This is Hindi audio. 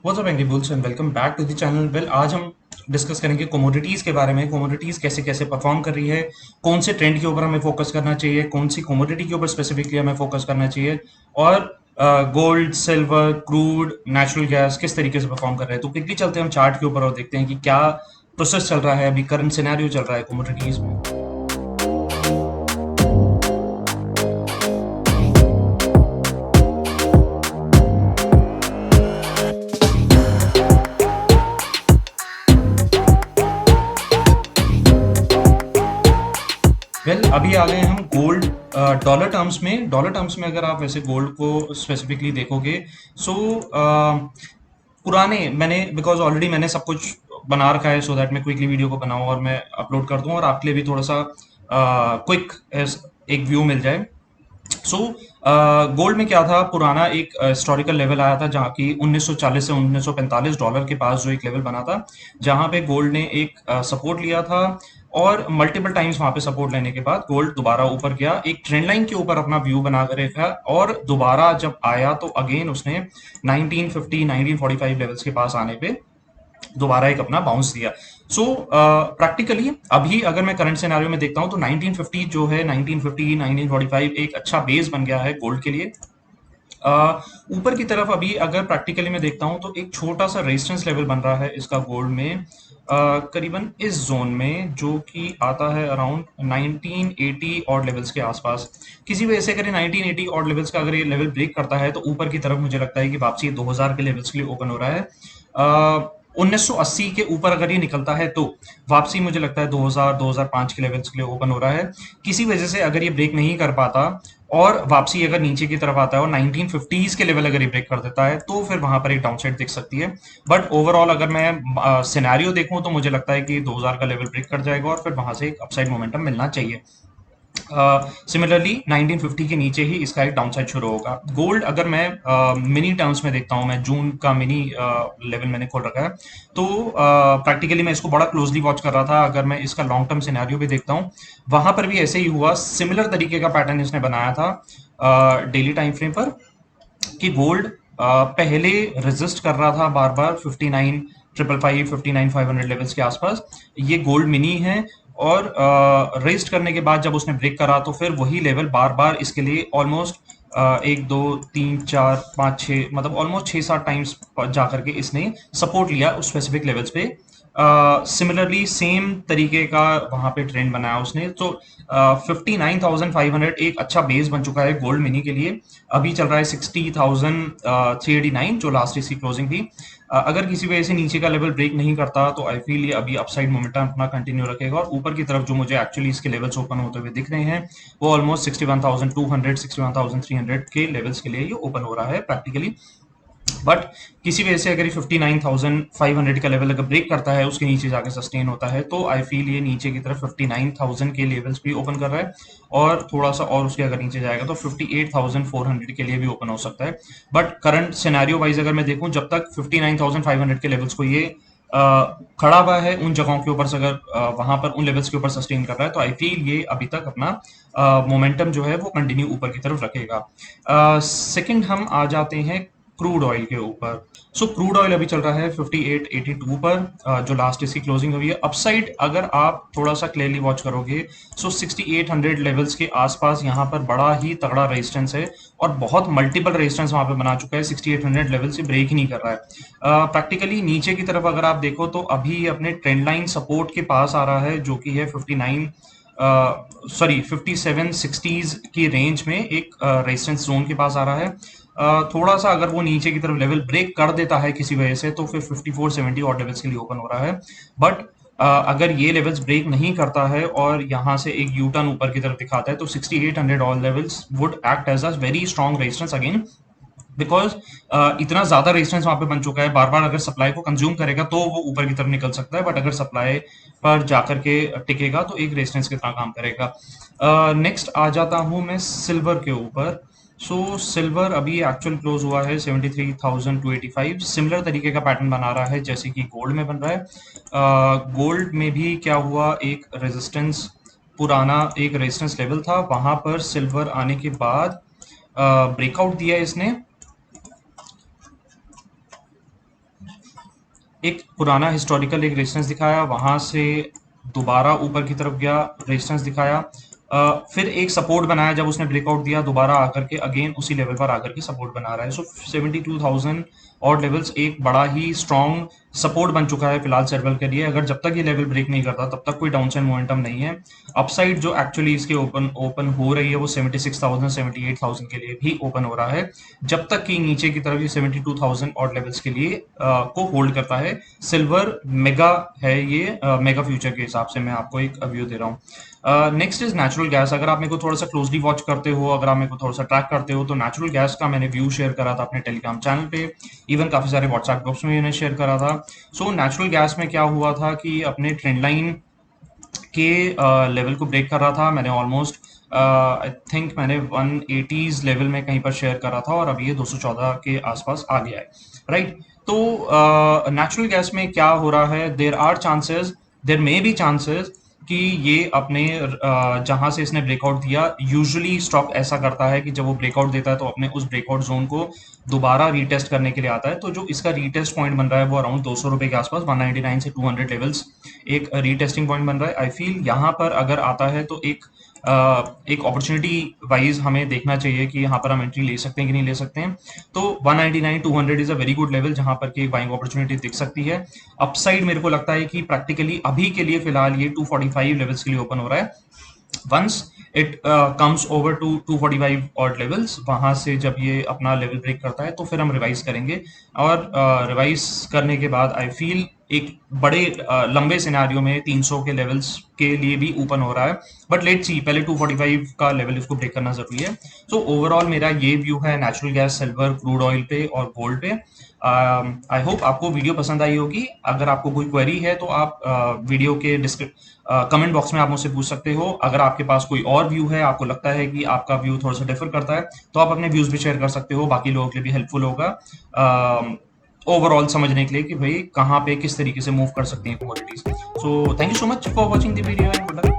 What's up angry bulls and welcome back to the channel. Well, आज हम डिस्कस करेंगे कमोडिटीज़ के बारे में। कमोडिटीज़ कैसे कैसे परफॉर्म कर रही है, कौन से ट्रेंड के ऊपर हमें फोकस करना चाहिए, कौन सी कमोडिटी के ऊपर स्पेसिफिकली हमें फोकस करना चाहिए, और gold, silver, crude, natural gas किस तरीके से परफॉर्म कर रहे हैं। तो क्विकली चलते हैं हम चार्ट के ऊपर और देखते हैं कि क्या प्रोसेस चल रहा है, अभी करंट सिनेरियो चल रहा है कमोडिटीज़ में। वेल, अभी आ गए हम गोल्ड डॉलर टर्म्स में अगर आप वैसे गोल्ड को स्पेसिफिकली देखोगे, सो पुराने मैंने बिकॉज ऑलरेडी मैंने सब कुछ बना रखा है सो दैट मैं क्विकली वीडियो को बनाऊं और मैं अपलोड कर दूं और आपके लिए भी थोड़ा सा क्विक एक व्यू मिल जाए। सो गोल्ड में क्या था, पुराना एक हिस्टोरिकल लेवल आया था जहाँ की 1940 से 1945 डॉलर के पास जो एक लेवल बना था, जहाँ पे गोल्ड ने एक सपोर्ट लिया था और मल्टीपल टाइम्स वहां पे सपोर्ट लेने के बाद गोल्ड दोबारा ऊपर गया, एक ट्रेंड लाइन के ऊपर अपना व्यू बना कर रखा और दोबारा जब आया तो अगेन उसने 1950 1945 लेवल्स के पास आने पे दोबारा एक अपना बाउंस दिया। सो प्रैक्टिकली अभी अगर मैं करंट सिनेरियो में देखता हूं तो 1950 जो है, 1950 1945 एक अच्छा बेस बन गया है गोल्ड के लिए। ऊपर की तरफ अभी अगर प्रैक्टिकली मैं देखता हूं तो एक छोटा सा रेजिस्टेंस लेवल बन रहा है इसका गोल्ड में, करीबन इस जोन में जो कि आता है अराउंड 1980 ऑड लेवल्स के आसपास। किसी वजह से अगर ये 1980 ऑड लेवल्स का अगर ये लेवल ब्रेक करता है तो ऊपर की तरफ मुझे लगता है कि वापसी 2000 के लेवल्स के लिए ओपन हो रहा है। 1980 के ऊपर अगर ये निकलता है तो वापसी मुझे लगता है 2000 2005 के लेवल्स के लिए ओपन हो रहा है। किसी वजह से अगर ये ब्रेक नहीं कर पाता और वापसी अगर नीचे की तरफ आता है और 1950s के लेवल अगर ये ब्रेक कर देता है तो फिर वहां पर एक डाउनसाइड दिख सकती है। बट ओवरऑल अगर मैं सिनेरियो देखूं तो मुझे लगता है कि 2000 का लेवल ब्रेक कर जाएगा और फिर वहां से एक अपसाइड मोमेंटम मिलना चाहिए। सिमिलरली 1950 के नीचे ही इसका एक डाउनसाइड शुरू होगा। गोल्ड अगर मैं मिनी टर्म्स में देखता हूं, मैं जून का मिनी लेवल मैंने खोल रखा है, तो प्रैक्टिकली मैं इसको बड़ा क्लोजली वॉच कर रहा था। अगर मैं इसका लॉन्ग टर्म सिनेरियो भी देखता हूं, वहां पर भी ऐसे ही हुआ, सिमिलर तरीके का पैटर्न इसने बनाया था डेली टाइम फ्रेम पर, कि गोल्ड पहले रेजिस्ट कर रहा था बार बार 59 ट्रिपल फाइव 59 500 लेवल्स के आसपास। ये गोल्ड मिनी है और रेस्ट करने के बाद जब उसने ब्रेक करा तो फिर वही लेवल बार बार इसके लिए ऑलमोस्ट एक दो तीन चार पाँच छः, मतलब ऑलमोस्ट छः सात टाइम्स जा करके इसने सपोर्ट लिया उस स्पेसिफिक लेवल्स पे। सिमिलरली सेम तरीके का वहां पे ट्रेंड बनाया उसने। तो 59,500 एक अच्छा बेस बन चुका है गोल्ड मिनी के लिए। अभी चल रहा है 60,389 जो लास्ट इसकी क्लोजिंग थी। अगर किसी वजह से नीचे का लेवल ब्रेक नहीं करता तो आई फील ये अभी अपसाइड मोमेंटम अपना कंटिन्यू रखेगा और ऊपर की तरफ जो मुझे एक्चुअली इसके लेवल्स ओपन होते हुए दिख रहे हैं वो ऑलमोस्ट 61,200 61,300 के लेवल्स के लिए ये ओपन हो रहा है प्रैक्टिकली। बट किसी वजह से अगर ये 59,500 का लेवल अगर ब्रेक करता है, उसके नीचे जाके सस्टेन होता है, तो आई फील ये नीचे की तरफ 59,000 के लेवल्स भी ओपन कर रहा है और थोड़ा सा और उसके अगर नीचे जाएगा तो 58,400 के लिए भी ओपन हो सकता है। बट करंट सिनेरियो वाइज अगर मैं देखूं, जब तक 59,500 के लेवल्स को ये खड़ा हुआ है उन जगहों के ऊपर से, अगर वहां पर उन लेवल्स के ऊपर सस्टेन कर रहा है, तो आई फील ये अभी तक अपना मोमेंटम जो है वो कंटिन्यू ऊपर की तरफ रखेगा। सेकंड हम आ जाते हैं क्रूड ऑयल के ऊपर। सो क्रूड ऑयल अभी चल रहा है 58.82 पर, जो लास्ट इसकी क्लोजिंग हुई है। अपसाइड अगर आप थोड़ा सा क्लियरली वॉच करोगे, सो 6800 लेवल्स के आसपास यहाँ पर बड़ा ही तगड़ा रेजिस्टेंस है और बहुत मल्टीपल रेजिस्टेंस वहां पे बना चुका है। 6800 लेवल से ब्रेक ही नहीं कर रहा है। प्रैक्टिकली नीचे की तरफ अगर आप देखो तो अभी अपने ट्रेंड लाइन सपोर्ट के पास आ रहा है, जो कि है 5760s की रेंज में एक रेजिस्टेंस जोन के पास आ रहा है। थोड़ा सा अगर वो नीचे की तरफ लेवल ब्रेक कर देता है किसी वजह से तो फिर 5470 और लेवल्स के लिए ओपन हो रहा है। बट अगर ये लेवल्स ब्रेक नहीं करता है और यहाँ से एक यू टर्न ऊपर की तरफ दिखाता है तो 6800 all levels would act as a very strong resistance again, because इतना ज्यादा रेजिस्टेंस वहां पे बन चुका है। बार बार अगर सप्लाई को कंज्यूम करेगा तो वो ऊपर की तरफ निकल सकता है, बट अगर सप्लाई पर जाकर के टिकेगा तो एक रेजिस्टेंस की तरह काम करेगा। नेक्स्ट आ जाता हूं मैं सिल्वर के ऊपर। सो सिल्वर अभी एक्चुअल क्लोज हुआ है 73,285, सिमिलर तरीके का पैटर्न बना रहा है जैसे कि गोल्ड में बन रहा है। गोल्ड में भी क्या हुआ, एक रेजिस्टेंस, पुराना एक रेजिस्टेंस लेवल था, वहां पर सिल्वर आने के बाद ब्रेकआउट दिया इसने एक पुराना हिस्टोरिकल एक रेजिस्टेंस दिखाया, वहां से दोबारा ऊपर की तरफ गया, रेजिस्टेंस दिखाया, फिर एक सपोर्ट बनाया, जब उसने ब्रेकआउट दिया दोबारा आकर के अगेन उसी लेवल पर आकर के सपोर्ट बना रहा है। सो 72,000 और लेवल्स एक बड़ा ही स्ट्रॉन्ग सपोर्ट बन चुका है फिलहाल सेटल के लिए। अगर जब तक ये लेवल ब्रेक नहीं करता तब तक कोई डाउन साइड मोमेंटम नहीं है। अपसाइड जो एक्चुअली इसके ओपन हो रही है वो 76,000 78,000 के लिए भी ओपन हो रहा है, जब तक कि नीचे की तरफ ये 72,000 और लेवल्स के लिए को होल्ड करता है। सिल्वर मेगा है ये, मेगा फ्यूचर के हिसाब से मैं आपको एक व्यू दे रहा हूँ। Next is natural gas. अगर आप मेरे को थोड़ा सा क्लोजली वॉच करते हो, अगर आप मेरे को थोड़ा सा ट्रैक करते हो, तो नेचुरल गैस का मैंने व्यू शेयर करा था अपने टेलीग्राम चैनल पे, इवन काफी सारे व्हाट्सएप ग्रुप्स में मैंने शेयर करा था। सो नेचुरल गैस में क्या हुआ था कि अपने ट्रेंड लाइन के लेवल को ब्रेक कर रहा था। मैंने ऑलमोस्ट आई थिंक मैंने 180s लेवल में कहीं पर शेयर करा था और अभी ये 214 के आसपास आ गया है, राइट। तो नेचुरल गैस में क्या हो रहा है, there are chances, there may be chances कि ये अपने जहां से इसने ब्रेकआउट दिया, यूजुअली स्टॉक ऐसा करता है कि जब वो ब्रेकआउट देता है तो अपने उस ब्रेकआउट जोन को दोबारा रीटेस्ट करने के लिए आता है। तो जो इसका रीटेस्ट पॉइंट बन रहा है वो अराउंड 200 रुपए के आसपास, 199 से 200 लेवल्स एक रीटेस्टिंग पॉइंट बन रहा है। आई फील यहाँ पर अगर आता है तो एक अपॉर्चुनिटी वाइज हमें देखना चाहिए कि यहाँ पर हम एंट्री ले सकते हैं कि नहीं ले सकते हैं। तो 199 200 is a very good level जहां पर की बाइंग अपॉर्चुनिटी दिख सकती है। अपसाइड मेरे को लगता है कि प्रैक्टिकली अभी के लिए फिलहाल ये 245 लेवल्स के लिए ओपन हो रहा है। Once it comes over to 245 odd levels, वहां से जब ये अपना लेवल ब्रेक करता है तो फिर हम रिवाइज करेंगे, और रिवाइज करने के बाद आई फील एक बड़े लंबे सिनेरियो में 300 के लेवल्स के लिए भी ओपन हो रहा है। बट लेट्स सी, पहले 245 का लेवल इसको ब्रेक करना जरूरी है। सो ओवरऑल मेरा ये व्यू है natural gas, silver, crude oil पे और गोल्ड पे। आई होप आपको वीडियो पसंद आई होगी। अगर आपको कोई क्वेरी है तो आप वीडियो के कमेंट बॉक्स में आप मुझसे पूछ सकते हो। अगर आपके पास कोई और व्यू है, आपको लगता है कि आपका व्यू थोड़ा सा डिफर करता है, तो आप अपने व्यूज भी शेयर कर सकते हो, बाकी लोगों के लिए भी हेल्पफुल होगा ओवरऑल समझने के लिए कि भाई कहाँ पे किस तरीके से मूव कर सकती हैं commodities. So thank you so much for watching the video and good luck.